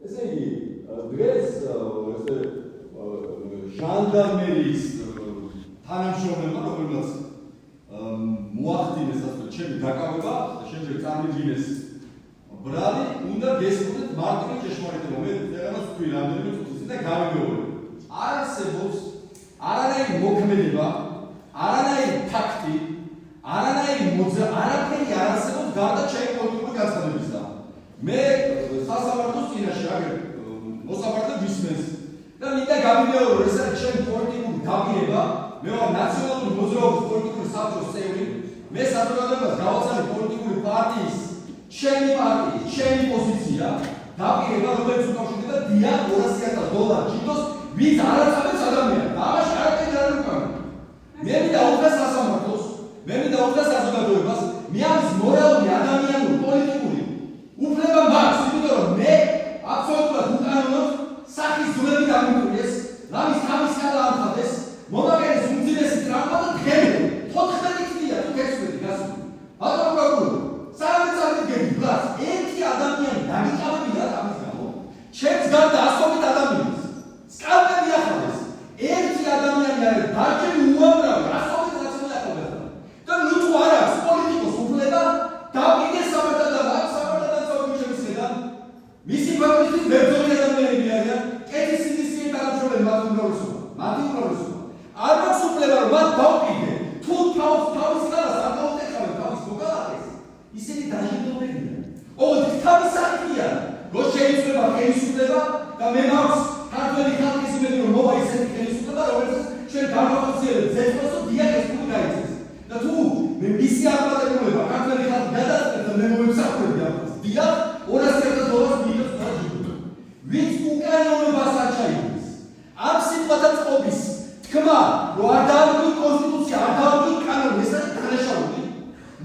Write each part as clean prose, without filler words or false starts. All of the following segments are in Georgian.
ესე იგი დღეს ესე ჟანდარმერიის თანამშრომლებმა რომელმაც მოახდინეს ასე ჩემი დაკავება და შემდეგ წამიდგინეს ბრალი უნდა გესწროთ მარტივი ჭეშმარიტება მე რაღაცა თქვი რამდენიმე წუთის და გამიგეობები არ არსებობს არანაირი მოქმედება არანაირი ფაქტი არანაირი არაფერი არ არსებობს გარდა ჩემი პოლიტიკური განცხადებისა მე სასამართლოს წინაშე აგერ მოსამართლე ვისმენს და მინდა გამიგეო რომ ეს არის ჩემი პოლიტიკური დაპირება მე ვარ ნაციონალური მოძრაობის პოლიტიკური საბჭოს წევრი მე საზოგადოებას გავაცალე პოლიტიკური პარტიის ჩემი პოზიცია დაპირება რომელიც უკავშირდება დიახ $200,000 ჯილდოს ვინც არ აწამებს ადამიანს და ამაში არაფერი არ უკანა მე მინდა უთხრა სასამართლოს მე მინდა უთხრა საზოგადოებას მე ამის მორალური ადამიანური პოლიტიკური უფლება მაქვს იმიტომ რომ მე აბსოლუტურად უკანონოდ სახის ძვლები გამიმკვიეს რამის თავის გადაამხადეს მომაგერის უმძიმესი ტრამვა და დღემდე 14 წელია თუ გეცვლები გასული ბატონო პროკურორი სანამ წავიდგები ბლას ერთი ადამიანი დაგიჭავებია ამის გამო ჩემს გარდა 100 ადამიანს სკალპები ახალეს ერთი ადამიანი არის დარჩენი უამრავი 100 რაღაცა ახალგაზრდა და ნუ თუ არ აქვს პოლიტიკოს უფლება დავიდე საბჭოთა სამართალდამცავებისგან მისი ქვეყნის მებრძოლი ადამიანები არიან კეთის სინდისკი თანამშრომლები მათი უმრავლესობა არ მაქვს უფლება რომ მათ დავყიდე თუ თავის ხალას არ დაუტეხავენ თავის მოგალაყეს ისინი დაჟინდობებიან ოღონდ თავის საკითხია რომ შეიძლება ხელისუფლება და მე მაქვს ქართველი ხალხის იმედი რომ მოვა ისეთი ხელისუფლება რომელსაც ჩვენ გამახსენებთ ზეწოლს და დიაგნოზს თუ გაიცეს და თუ მე მისი აღბატებულება ქართველი ხალხი გადაწყდა და მე მომსახურებდი ამას დიახ $200,000 მიგებს დაჟინდობ ვინც უკანონობას არ ჩაიგდეს ამ სიტყვათა წყობის თქმა რომ არ დააბრუნოს კონსტიტუცია არ დააბრუნოს კანონი ეს არის დანაშაული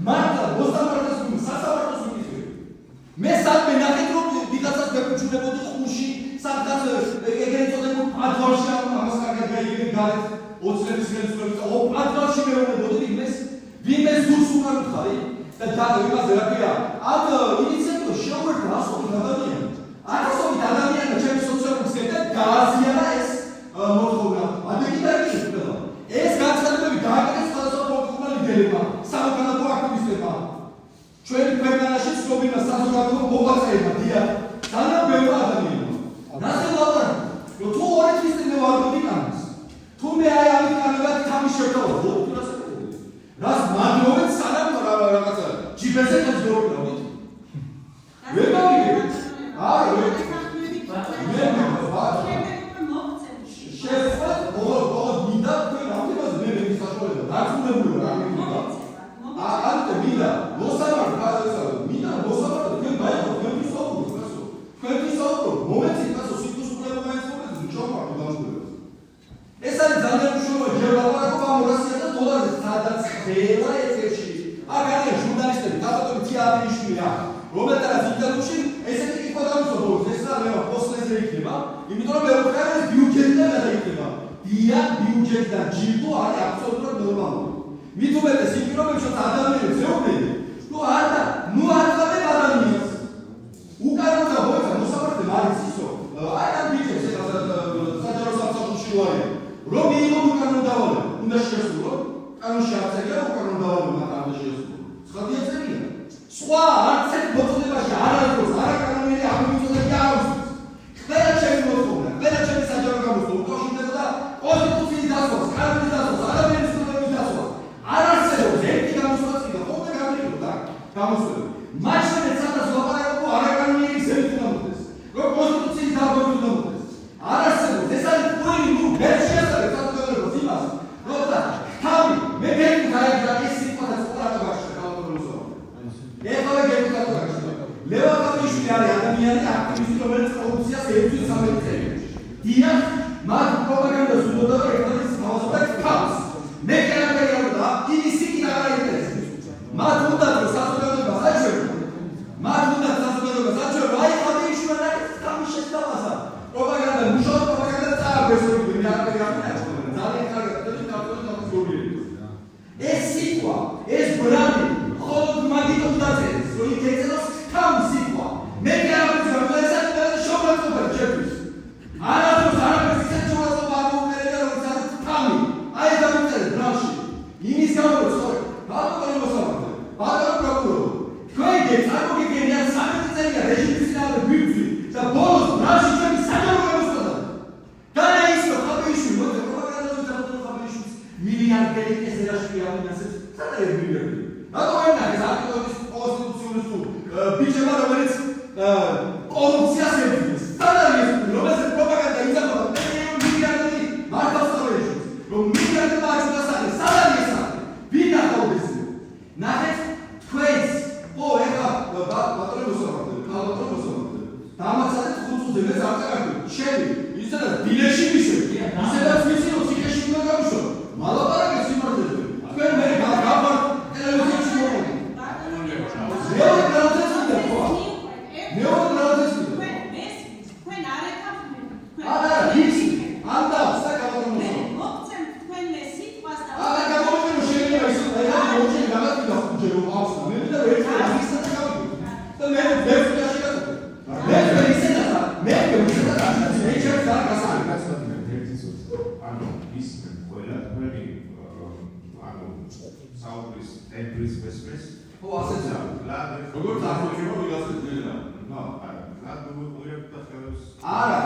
მართლა მოსამართლეს სასამართლოს მიწვევი მე საქმე ნახეთ რომ ვიღაცას მეკუთვნებოდი ხუში სადღაც ეგრეთ წოდებულ პადვაში ამას კარგად გაიგებ გარეთ 20 წლის ხელისუფლების ო პადვაში მეუბნებოდი ვინმეს გულს უკან ხარი და იმაზე რა ქვია ამ ინიციატივას შეუერთდა 100 ადამიანი 100 ადამიანმა ჩემი სოციალური სექტე გააზიანა ეს მოთხოვნა ადეკიდარიშებდა ეს განცხადებები გააკეთეს სხვადასხვა პოლიტიკურმა ლიდერებმა სამოქალაქო აქტივისტებმა ჩვენი ქვეყანაში ცნობილმა საზოგადოებრივ მოღვაწეებმა დიახ ძალიან ბევრი ადამიანმა რაზე ლაპარაკობ რომ თუ 2 თვის წინ ვარდი კანონს თუ მე აი ამით კანონად თავის შევთავაზო რას მაგროვეთ სანამ რაღაცა ჯიბეზე გაძლიერებდით ვერ გავიგებ არა ვერ შეფად ოღონდ მინდა თქვენ ამიტომაც მე მეც საშუალება დაწუნებული რა მინდა ანტე მინდა მოსამართლე მინდა მოსამართლე თქვენ გაიგოთ თქვენ ისაუბროთ მომენტი კაცო სიტყვის უფლება მაინც მომენტი უჩვენო დამშვიდობებს ეს არის ძალიან მნიშვნელოვანი ჯერლაპარაკობა $200,000 სადაც ხდება ეთერში აქ არის ჟურნალისტები დაბატონი თიატრიშვილია რომელთაც ინტერვიუში ესეთი კითხვა დამსვენოს ეს რა მე პოსტზე იქნება იმიტომ რომ მე ვქარ ეს ბიუჯეტიდან გადაიქნება დიახ ბიუჯეტიდან ჯილდო არის აბსოლუტურად ნორმალური მით უმეტეს იმ პირობებში რომ ადამიანებს ეუბნები ნუ არ აწვავენ ადამიანს უკანონო მოიცა მოსამართლე არის ისო აი ამ ბიუჯეტს საჯარო სამსახურში ვარ რომ მიიღო უკანონო დავალება უნდა შეესრულო კანონში არცერია უკანონო დავალება არ უნდა შეესრულო ცხადია წერია სხვა არც ერთ მოწოდებაში არ არის არაკანონიერი აღმოჩენილი აქვს ყველა ჩემი მოთხოვნა ყველა ჩემი საჯარო გამოსვლა უკავშირდებოდა კონსტიტუციის დასვას კანონის დასვას ადამიანის უფლებების დასვას არ არსებობს ერთი გამოსვლა და ხოლმე გამიგებდა გამოსვლა მათ შორის სადაც ლაპარაკობ არაკანონიერი გზებით უნდა მოხდეს რომ კონსტიტუციის დაბომბვა უნდა მოხდეს არ არსებობს ეს არის ყველი ნუ ვერ შეასწავლეთ საზოგადოებას იმას რომ თავი მე გეკითხა რა ეს სიტყვა წყურადობაში გავაკეთო ეხლა გეკითხა ლევაკაიშვილი არის ადამიანი აქტივისტი რომელიც კორუფციას ებრძვის სამეცნიეროში დიახ მათ პროპაგანდას უდოდა და ეხლა თავაზობდა ქავს მე კერაპერია და ინისი კი არ აინტერესებს მათ უნდა რომ საზოგადოებას აჩვენო მათ უნდა საზოგადოებას აჩვენო აი ხაიშვილი რა თავის შეცდომასა პროპაგანდა მუშაობს პროპაგანდა წააგესორი მე არ მეკითხა ძალიან კარგად კარტონის გორიელი ეს სიტყვა ეს ბრალი ხოლმე მაგით უნდა წერეს რომ იქ ეცნოს თავი სიტყვა მე კი არ ვიცი რომ ეს არის შობრატობა შეძლის. სანამ ეს რომელსაც პროპაგანდა იზამთრებდა, მიგრანტები მართავს თავეშს, რომ მიგრანტებმა აჩვენეს სანამ ეს ვინ ახალდეს. ნახეთ თქვენს ო ეხლა ბატონებოსავთ, ქალბატონებოსავთ. დამაცადეთ ხუთზე მე ზარწაკაკი. შენი ისედაც დილეში მისვენ, ისედაც ვიცი რომ ციხეში უნდა გავიშო. მალაპარაკე სიმართლეზე. თქვენ მე გავარ ტელევიზიაში მოვიდი. მეორე გრაუზესია ხო? მეორე გრაუზესია. თქვენ არ ეკავთ. არა, ის ანდავს და გავაკეთე. მოგცემ თქვენ მე სიტყვას და არა, გამოვიდნენ შეიძლება ის და მოჩი გამატკინა ხუჭე რომ აქვს. მე და ერთი აღისა და გავაკეთე. და მე ვეფტაში გავაკეთე. მე ისედაც მე ისედაც არ გასაგებია. ანუ ის ყველა თქვენი ანუ საუბრის ემბრის ვესმეს ხო ასეც არის. როგორც ახლა ვიღაცა ძლიერ არა. არა, ლადო მოყოლია და ხელს არა,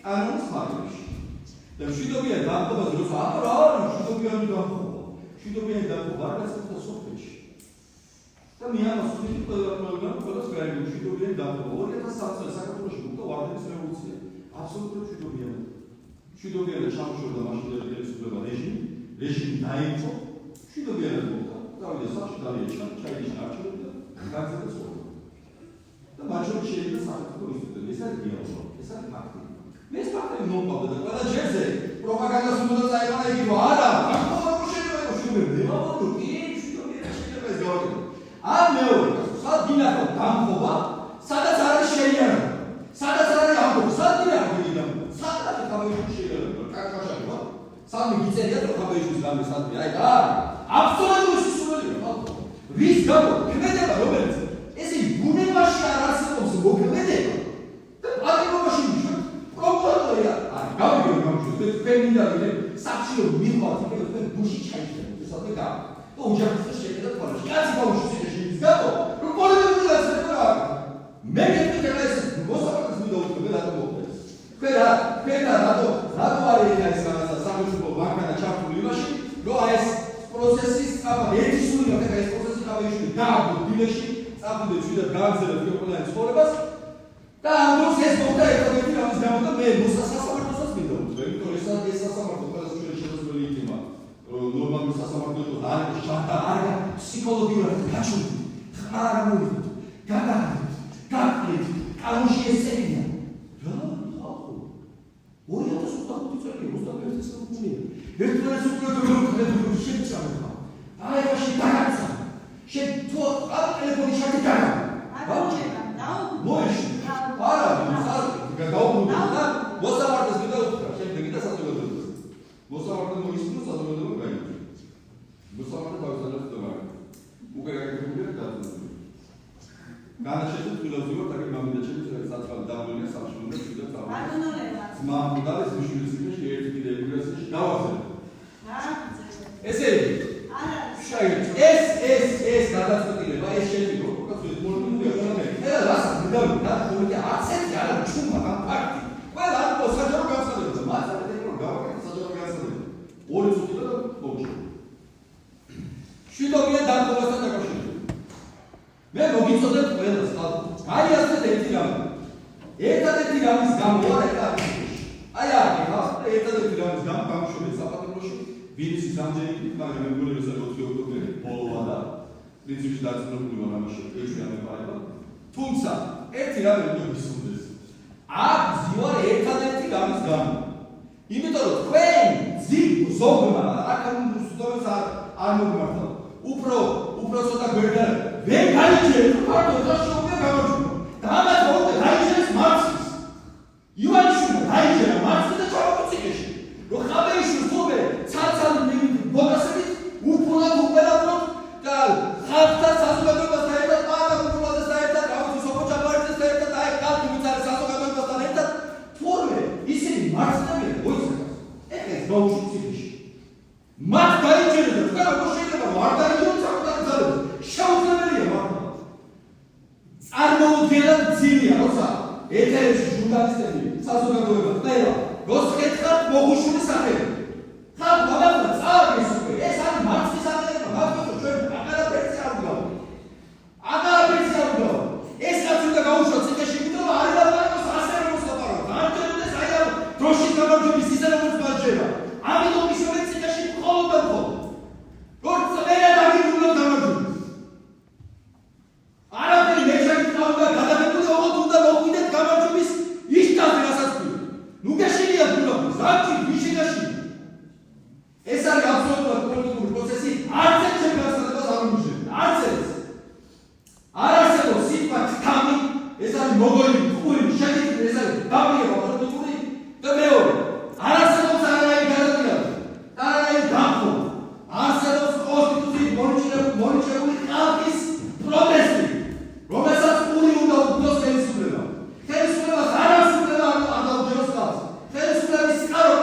კანონის ფარგლებში. და მშვიდობიანი დამხობაზე როცა არა მშვიდობიანი დამხობა. მშვიდობიანი დამხობა არ გასაგებია სოფელში. და მე ამას ვთქვი ყველას გაიგო მშვიდობიანი დამხობა 2003 წელს საქართველოში უკვე ვარდენის რევოლუცია. აბსოლუტურად მშვიდობიანი. მშვიდობიანი ჩამოშორდა მაშინ ხელისუფლება რეჟიმი დაიწყო. მშვიდობიანი მოხდა. დავიდა სახში დაიჭრა, ჩაიჭრა არჩევნები და გაგზავნა ცხოვრება. და მაჟორი შეიძლება საქართველოს ინსტიტუტი ეს არის რეალობა, ეს არის ფაქტი. მე ეს ფაქტი მომყავდა და ყველა ჯერზე პროპაგანდას უნდა წაეყანა იგი რომ არა, ახლა შეიძლება მშვიდობიანი, აბა კი მშვიდობიანი შეიძლება ეს გავაკეთო. ან მეორე, სად გინახავ დამხობა, სადაც არის შეიარაღება, სადაც არის ამბობი, სად გინახავ იგი დამხობა, სადაც ხაბეიშვილი შეიარაღება, კაკაშაკება, სამი გიწერია რომ ხაბეიშვილის გამე სადმე, აი და აბსოლუტური სისულელია ხალხო. ვის გამო ქმედება რომელიც ესე ბუნებაში არ არსებობს მოქმედება და პატიმობაში მიშვა პროკურორია არ გავიგე გამშვიდობ თქვენ მინდა საფშიო მიხვათ იქნება თქვენ ბუში ჩაიჭრეთ ესადმე გა და უჯახის შეხედა თვალში კაცი ბავშვი შეიძლება გამო რომ პოლიტიკური გასაგება მე მეთქე ეს მოსაბაკს მინდა უთხე რატომ მოხდეს თქვენ რატო არის ეს რაღაცა სამშობლო ბანკანა ჩართული იმაში რომ ეს პროცესის აბა ერთი სული გაკეთდა ეს პროცესი ხაბეიშვილი დააბო დილეში წავიდე ჩვიდად გააგზავნე ფიოპოლანის ცხოვრებას და ამ დროს ეს მოხდა ერთადერთი რამის გამო და მე მოსასამართლოსაც მინდა უძღვე იმიტომ რომ ეს სასამართლო ყველას ჩვენ შესაძლებელი იქნება ნორმალური სასამართლო და არ არის ჩატა არ ფსიქოლოგიურად გაჩვენილი ხარ არ მოვიდეთ გადაგდით გაკლით კანონში ესენია რა ხალხო 2025 წელი 21 წელია ერთმანეთს უკვე შეჭამება აი მაშინ დაგაცა შენ თუ არ ტელეფონი შეგდარა მოიში არა გადაუბრუნდა და მოსამართლეს გადაუხდა შემდეგ და საზოგადოებას მოსამართლე მოისმინა საზოგადოება გაიგო მოსამართლე თავისუფლად დაბა უკვე გაიგებია დაძაბული განაჩენს ფილოსოფიურ და გამიდა ჩემს საწყალ დაბლია სამშობლო და ბატონოება მამდა ეს მშვიდობიანი ერთი კიდე ემიგრაციაში დავახსენე ესე ეს გადაწყვეტილება ეს შეიძლება უკაცრავად პოლიტიკური ეკონომიკა და რასაც მიდავი და ხოლმე არცეთი არა ჩუმა ამ ფაქტი ყველა ამ საჯარო განსაზღვრება მასალა რომ გავაკეთე საჯარო განსაზღვრება ორი წუთი და მოვჭრა მშვიდობიან დამხობასთან დაკავშირებით მე მოგიწოდეთ ყველას გაიაზრეთ ერთი რამე ერთადერთი რამის გამო არ აი ერთადერთი რამის გამო გამშვიდობეთ საპატიმროში ვინც სამჯერით მაგრამ მე მგონი რომ 4 ოქტომბერი ბოლოა და პრინციპში დაწინებული ვარ ამაში ეჭვი ამეყარება თუმცა ერთი რამე უნდა ვისურვდეს აქ ზივარ ერთადერთი რამის გამო იმიტომ რომ თქვენ ზოგმა აქ სიტყვას არ მოგმართავ უფრო ცოტა გვერდა ვერ გაიჭერეთ ფართო და შეუძლია გამარჯვება და ამას მოუწევთ გაიჭერეთ მარქსის ივანიშვილი გაიჭერა მარქსი და ჩავაკოციკეში რომ ხაბეიშვილი თუმე ცალ-ცალ მოგასებით უფულად უყურებთ და ხალხთან საზოგადოებასთან ერთად პარტა უფულადესთან ერთად რაღაცის ოპოჭაპარიტესთან ერთად აი კალთი ვიცარი საზოგადოებასთან ერთად თურმე ისინი მარცხდებიან მოიცადოს ეხლა ეს ბავშვი ციხეში მათ გაიჭერეთ და თქვენ როგორ შეიძლება არ დაიჭეროთ საკუთარი ძალები შეუძლებელია მართლა წარმოუდგენლად ძილია როცა ეთერში ჟურნალისტები საზოგადოება ყველა როსკეთხად მოგუშული სახელი ხალ გამაყვა წავიდეს უკვე ეს არის მარცხის აღება მაგალითად ჩვენ აღარაფერს არ ვგავ ეს რაც უნდა გაუშვათ ციხეში იმიტომ რომ არის ლაპარაკოს ასე რომ მოსლაპარაკო არჩევდეს აი ამ დროშის გამარჯვების ისე როგორც მარჯვება ამიტომ ისევე ციხეში მხოლოდ და მხოლოდ როგორც წლერა დაგიბრუნოთ გამარჯვებას არაფერი მეჩაკითხავდა გადაგებული ოღონდ უნდა მოხვიდეთ გამარჯვების იშტაზე რასაც ქვია ნუ გაშენია ბულაფის არჩი ვიშინაში ეს არის აბსოლუტურად პოლიტიკური პროცესი არც ერთ შეგასწავლებას არ უმუშევია არც ერთ არ არსებობს სიტყვა თამი ეს არის მოგოლი ხური შეგიძლია ეს არის დაბლია პოლიტიკური და მეორე არ არსებობს არაი გადადგმა და არაი დამხობა არსებობს კონსტიტუციის მონიჭებული ხალხის პროტესტი რომელსაც პური უნდა უდგოს ხელისუფლება ხელისუფლებას არ არსებობს არ დაუჯეროს ხალხს ხელისუფლების წყარო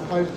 Hayır,